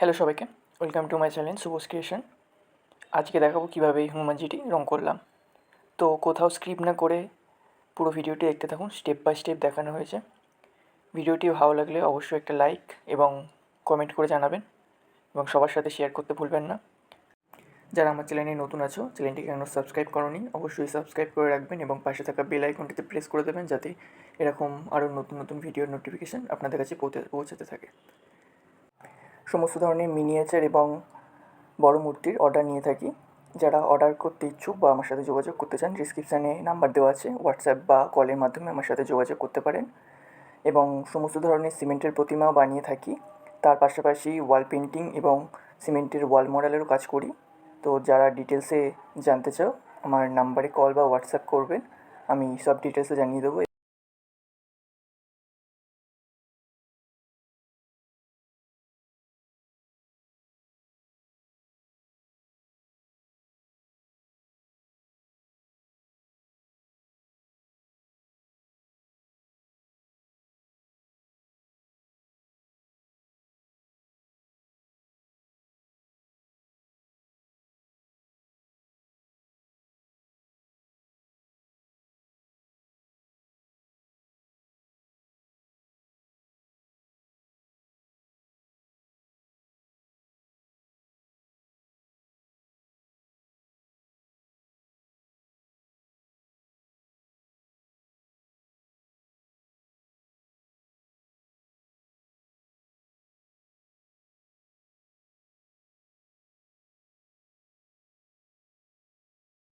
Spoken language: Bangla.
হ্যালো সবাইকে, welcome to my channel শুভস creation. আজকে দেখাবো কীভাবে এই হনুমানজিটি রং করলাম। তো কোথাও স্ক্রিপ্ট না করে পুরো ভিডিওটি দেখতে থাকুন, স্টেপ বাই স্টেপ দেখানো হয়েছে। ভিডিওটি ভালো লাগলে অবশ্যই একটা লাইক এবং কমেন্ট করে জানাবেন এবং সবার সাথে শেয়ার করতে ভুলবেন না। যারা আমার চ্যানেলে নতুন আছো, চ্যানেলটিকে কেন সাবস্ক্রাইব করোনি অবশ্যই সাবস্ক্রাইব করে রাখবেন এবং পাশে থাকা বেল আইকনটিতে প্রেস করে দেবেন, যাতে এরকম আরও নতুন নতুন ভিডিওর নোটিফিকেশান আপনাদের কাছে পৌঁছাতে থাকে। সমস্ত ধরনের মিনিয়েচার এবং বড় মূর্তির অর্ডার নিয়ে থাকি। যারা অর্ডার করতে ইচ্ছুক বা আমার সাথে যোগাযোগ করতে চান, ডিসক্রিপশানে নাম্বার দেওয়া আছে, হোয়াটসঅ্যাপ বা কলের মাধ্যমে আমার সাথে যোগাযোগ করতে পারেন। এবং সমস্ত ধরনের সিমেন্টের প্রতিমাও বানিয়ে থাকি। তার পাশাপাশি ওয়াল পেন্টিং এবং সিমেন্টের ওয়াল মডেলেরও কাজ করি। তো যারা ডিটেলসে জানতে চাও আমার নাম্বারে কল বা হোয়াটসঅ্যাপ করবেন, আমি সব ডিটেলসে জানিয়ে দেবো।